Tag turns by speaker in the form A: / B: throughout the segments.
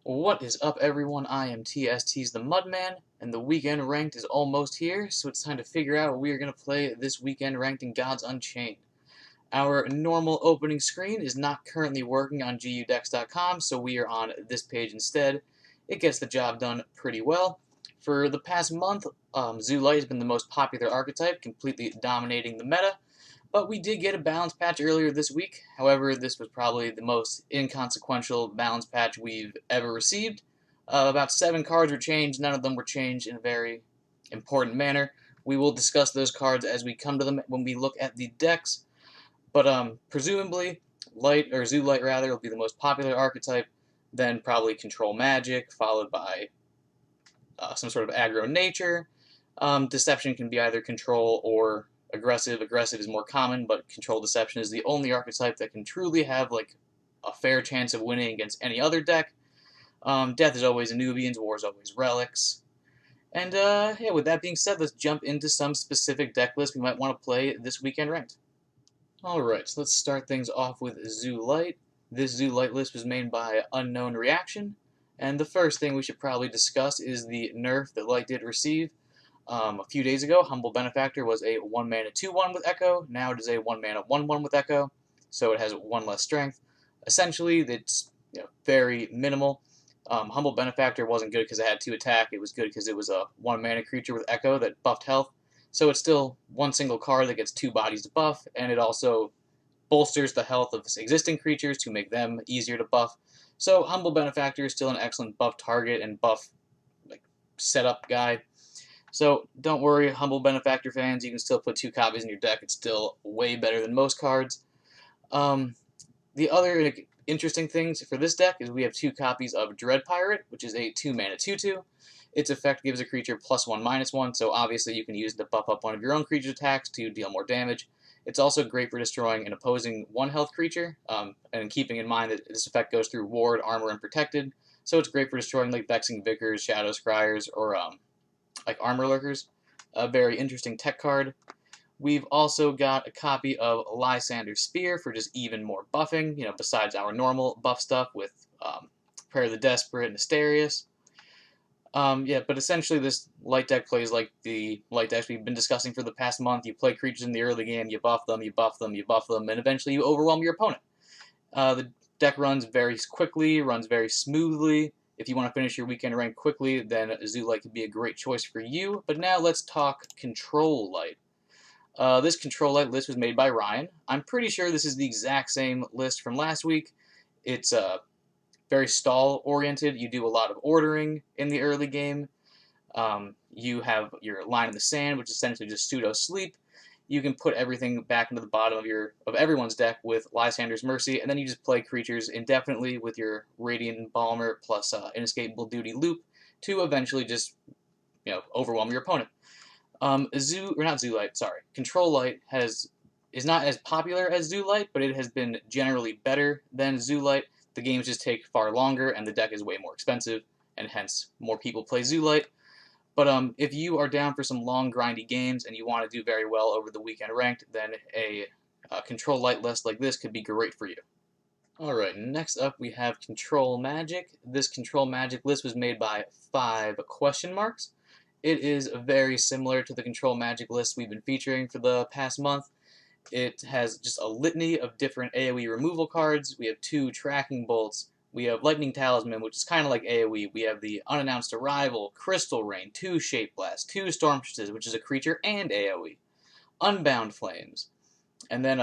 A: What is up, everyone? I am TST's the Mudman, and the weekend ranked is almost here, so it's time to figure out what we are going to play this weekend ranked in Gods Unchained. Our normal opening screen is not currently working on gudex.com, so we are on this page instead. It gets the job done pretty well. For the past month, Zoolight has been the most popular archetype, completely dominating the meta. But we did get a balance patch earlier this week. However, this was probably the most inconsequential balance patch we've ever received. About 7 cards were changed. None of them were changed in a very important manner. We will discuss those cards as we come to them when we look at the decks. But presumably, Light, or Zoolight rather, will be the most popular archetype. Then probably Control Magic, followed by some sort of Agronature. Deception can be either Control or aggressive. Aggressive is more common, but Control Deception is the only archetype that can truly have like a fair chance of winning against any other deck. Death is always Anubians, War is always Relics. And yeah, with that being said, let's jump into some specific deck lists we might want to play this weekend ranked. Alright, so let's start things off with Zoolight. This Zoolight list was made by Unknown Reaction, and the first thing we should probably discuss is the nerf that Light did receive. A few days ago, Humble Benefactor was a 1 mana 2/1 with Echo. Now it is a 1 mana 1/1 with Echo, so it has 1 less strength. Essentially, it's very minimal. Humble Benefactor wasn't good because it had 2 attack. It was good because it was a 1 mana creature with Echo that buffed health. So it's still one single card that gets 2 bodies to buff, and it also bolsters the health of existing creatures to make them easier to buff. So Humble Benefactor is still an excellent buff target and buff setup guy. So don't worry, Humble Benefactor fans, you can still put 2 copies in your deck. It's still way better than most cards. The other interesting things for this deck is we have 2 copies of Dread Pirate, which is a 2 mana 2/2. Its effect gives a creature +1/-1, so obviously you can use it to buff up one of your own creature's attacks to deal more damage. It's also great for destroying an opposing 1-health creature, and keeping in mind that this effect goes through Ward, Armor, and Protected, so it's great for destroying like Vexing Vicars, Shadow Scryers, or like Armor Lurkers. A very interesting tech card. We've also got a copy of Lysander's Spear for just even more buffing, besides our normal buff stuff with Prayer of the Desperate and Asterius. Yeah, but essentially this light deck plays like the light decks we've been discussing for the past month. You play creatures in the early game, you buff them, you buff them, you buff them, and eventually you overwhelm your opponent. The deck runs very quickly, runs very smoothly. If you want to finish your weekend rank quickly, then Zoolight could be a great choice for you. But now let's talk Control Light. This Control Light list was made by Ryan. I'm pretty sure this is the exact same list from last week. It's very stall-oriented. You do a lot of ordering in the early game. You have your Line in the Sand, which is essentially just pseudo-sleep. You can put everything back into the bottom of everyone's deck with Lysander's Mercy, and then you just play creatures indefinitely with your Radiant Embalmer plus Inescapable Duty Loop to eventually just overwhelm your opponent. Control Light is not as popular as Zoolight, but it has been generally better than Zoolight. The games just take far longer, and the deck is way more expensive, and hence more people play Zoolight. But if you are down for some long, grindy games and you want to do very well over the weekend ranked, then a Control Light list like this could be great for you. Alright, next up we have Control Magic. This Control Magic list was made by 5 question marks. It is very similar to the Control Magic list we've been featuring for the past month. It has just a litany of different AoE removal cards. We have 2 Tracking Bolts. We have Lightning Talisman, which is kind of like AoE. We have the Unannounced Arrival, Crystal Rain, 2 Shape Blast, 2 Stormstresses, which is a creature and AoE. Unbound Flames. And then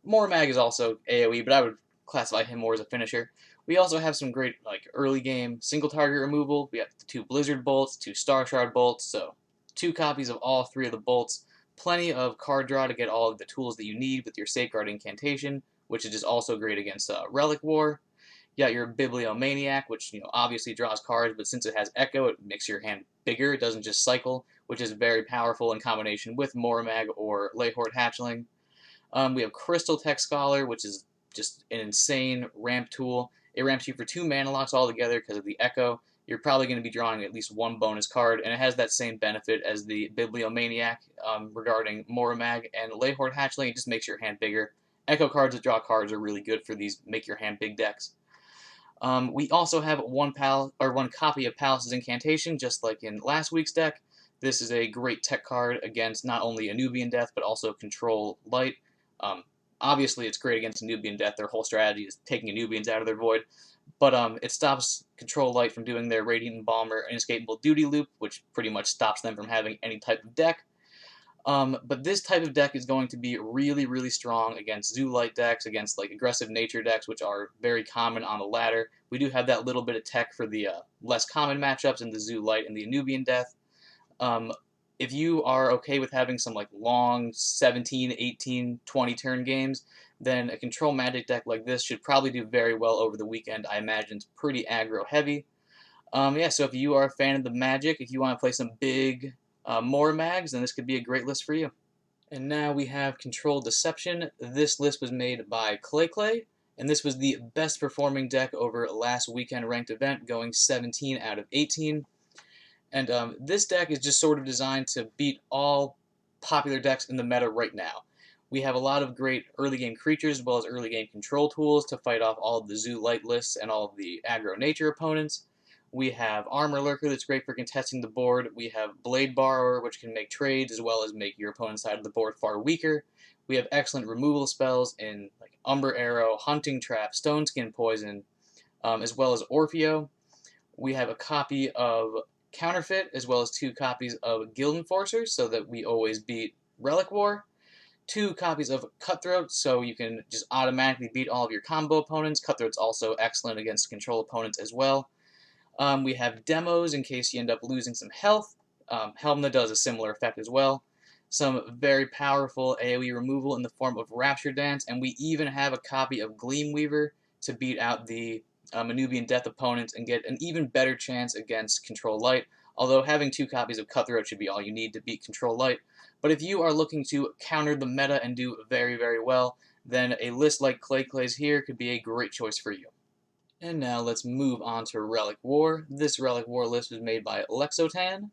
A: Mormag is also AoE, but I would classify him more as a finisher. We also have some great early game single target removal. We have the 2 Blizzard Bolts, 2 Star Shard Bolts, so 2 copies of all 3 of the bolts. Plenty of card draw to get all of the tools that you need with your Safeguard Incantation, which is just also great against Relic War. You got your Bibliomaniac, which obviously draws cards, but since it has Echo, it makes your hand bigger. It doesn't just cycle, which is very powerful in combination with Mormag or Leyhorde Hatchling. We have Crystal Tech Scholar, which is just an insane ramp tool. It ramps you for 2 mana locks altogether because of the Echo. You're probably going to be drawing at least 1 bonus card, and it has that same benefit as the Bibliomaniac regarding Mormag and Leyhorde Hatchling. It just makes your hand bigger. Echo cards that draw cards are really good for these make your hand big decks. We also have one copy of Palace's Incantation, just like in last week's deck. This is a great tech card against not only Anubian Death, but also Control Light. Um, Obviously, it's great against Anubian Death. Their whole strategy is taking Anubians out of their void. But it stops Control Light from doing their Radiant Embalmer Inescapable Duty loop, which pretty much stops them from having any type of deck. But this type of deck is going to be really, really strong against Zoolight decks, against like aggressive nature decks, which are very common on the ladder. We do have that little bit of tech for the less common matchups in the Zoolight and the Anubian Death. Um, if you are okay with having some like long 17, 18, 20 turn games, then a control magic deck like this should probably do very well over the weekend. I imagine it's pretty aggro heavy. Yeah, so if you are a fan of the Magic, if you want to play some big more mags, then this could be a great list for you. And now we have Control Deception. This list was made by Clay, and this was the best performing deck over last weekend ranked event, going 17 out of 18. And this deck is just sort of designed to beat all popular decks in the meta right now. We have a lot of great early game creatures as well as early game control tools to fight off all of the Zoolight lists and all of the Agronature opponents. We have Armor Lurker that's great for contesting the board. We have Blade Borrower, which can make trades as well as make your opponent's side of the board far weaker. We have excellent removal spells in like Umber Arrow, Hunting Trap, Stone Skin Poison, as well as Orfeo. We have a copy of Counterfeit as well as 2 copies of Guild Enforcers so that we always beat Relic War. 2 copies of Cutthroat, so you can just automatically beat all of your combo opponents. Cutthroat's also excellent against control opponents as well. We have demos in case you end up losing some health. Helmna does a similar effect as well. Some very powerful AoE removal in the form of Rapture Dance, and we even have a copy of Gleamweaver to beat out the Anubian Death opponents and get an even better chance against Control Light, although having 2 copies of Cutthroat should be all you need to beat Control Light. But if you are looking to counter the meta and do very, very well, then a list like Clay's here could be a great choice for you. And now let's move on to Relic War. This Relic War list was made by Lexotan,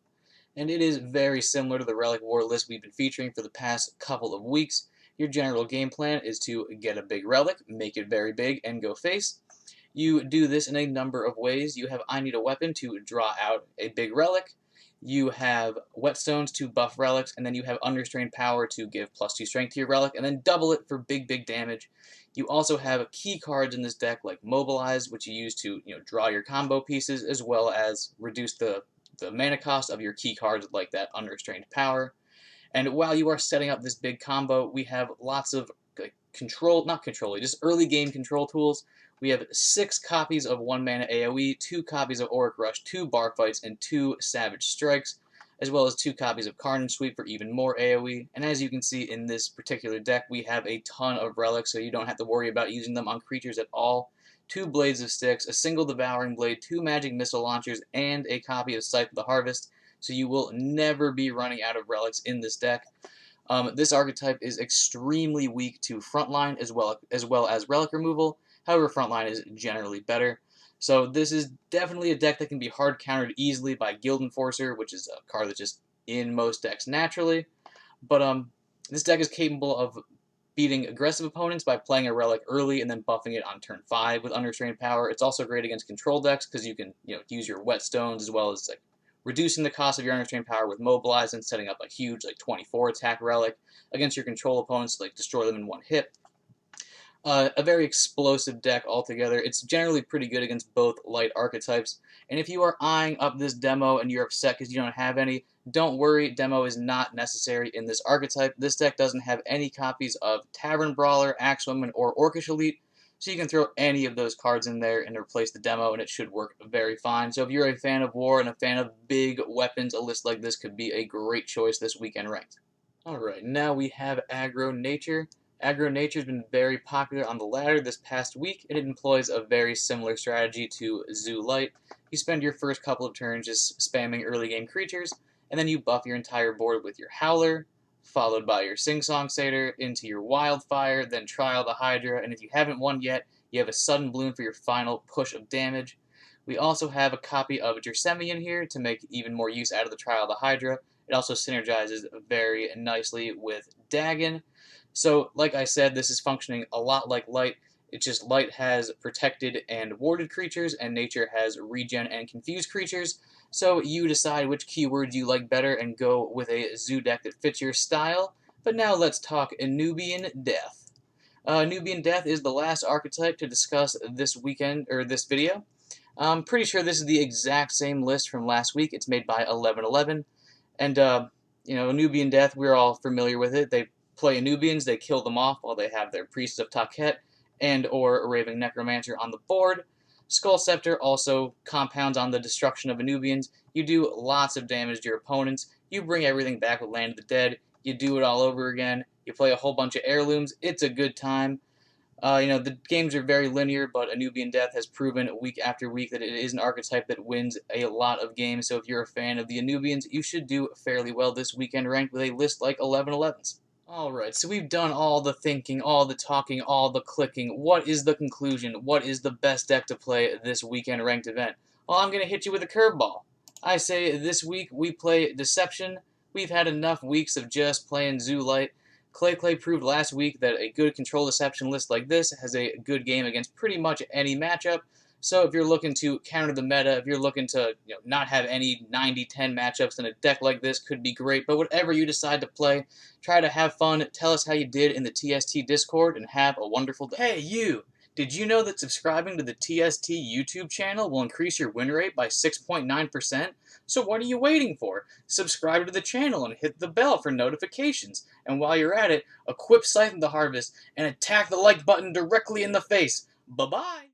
A: and it is very similar to the Relic War list we've been featuring for the past couple of weeks. Your general game plan is to get a big relic, make it very big, and go face. You do this in a number of ways. You have I Need a Weapon to draw out a big relic. You have Whetstones to buff relics, and then you have Unrestrained Power to give +2 strength to your relic, and then double it for big, big damage. You also have key cards in this deck like Mobilize, which you use to draw your combo pieces, as well as reduce the mana cost of your key cards like that Unrestrained Power. And while you are setting up this big combo, we have lots of just early game control tools. We have 6 copies of 1 mana AoE, 2 copies of Auric Rush, 2 Bar Fights, and 2 Savage Strikes, as well as 2 copies of Carnage Sweep for even more AoE. And as you can see in this particular deck, we have a ton of relics, so you don't have to worry about using them on creatures at all. 2 Blades of Styx, a single Devouring Blade, 2 Magic Missile Launchers, and a copy of Scythe of the Harvest, so you will never be running out of relics in this deck. This archetype is extremely weak to frontline as well as relic removal. However, frontline is generally better. So this is definitely a deck that can be hard countered easily by Guild Enforcer, which is a card that's just in most decks naturally. But this deck is capable of beating aggressive opponents by playing a relic early and then buffing it on turn 5 with Unrestrained Power. It's also great against control decks because you can use your Whetstones as well as reducing the cost of your Unrestrained Power with Mobilize and setting up a huge 24 attack relic against your control opponents to destroy them in one hit. A very explosive deck altogether. It's generally pretty good against both light archetypes. And if you are eyeing up this demo and you're upset because you don't have any, don't worry, demo is not necessary in this archetype. This deck doesn't have any copies of Tavern Brawler, Axewoman, or Orcish Elite, so you can throw any of those cards in there and replace the demo, and it should work very fine. So if you're a fan of War and a fan of big weapons, a list like this could be a great choice this weekend ranked. Alright, now we have Agronature. Agronature has been very popular on the ladder this past week, and it employs a very similar strategy to Zoolight. You spend your first couple of turns just spamming early game creatures, and then you buff your entire board with your Howler, followed by your Sing-Song Satyr, into your Wildfire, then Trial the Hydra, and if you haven't won yet, you have a Sudden Bloom for your final push of damage. We also have a copy of Jersemian here to make even more use out of the Trial the Hydra. It also synergizes very nicely with Dagon. So, like I said, this is functioning a lot like Light. It's just light has protected and warded creatures, and nature has regen and confused creatures. So you decide which keywords you like better and go with a zoo deck that fits your style. But now let's talk Nubian Death. Nubian Death is the last archetype to discuss this weekend, or this video. I'm pretty sure this is the exact same list from last week. It's made by 1111. And, Nubian Death, we're all familiar with it. They play Nubians, they kill them off while they have their Priests of Taket and or Raving Necromancer on the board. Skull Scepter also compounds on the destruction of Nubians. You do lots of damage to your opponents. You bring everything back with Land of the Dead. You do it all over again. You play a whole bunch of heirlooms. It's a good time. The games are very linear, but Nubian Death has proven week after week that it is an archetype that wins a lot of games. So if you're a fan of the Nubians, you should do fairly well this weekend ranked with a list like 1111's. Alright, so we've done all the thinking, all the talking, all the clicking. What is the conclusion? What is the best deck to play this weekend ranked event? Well, I'm going to hit you with a curveball. I say this week we play Deception. We've had enough weeks of just playing Zoolight. Clay proved last week that a good control deception list like this has a good game against pretty much any matchup. So if you're looking to counter the meta, if you're looking to not have any 90-10 matchups, then a deck like this could be great. But whatever you decide to play, try to have fun, tell us how you did in the TST Discord, and have a wonderful day. Hey, you! Did you know that subscribing to the TST YouTube channel will increase your win rate by 6.9%? So what are you waiting for? Subscribe to the channel and hit the bell for notifications. And while you're at it, equip Scythe of the Harvest and attack the like button directly in the face. Bye-bye!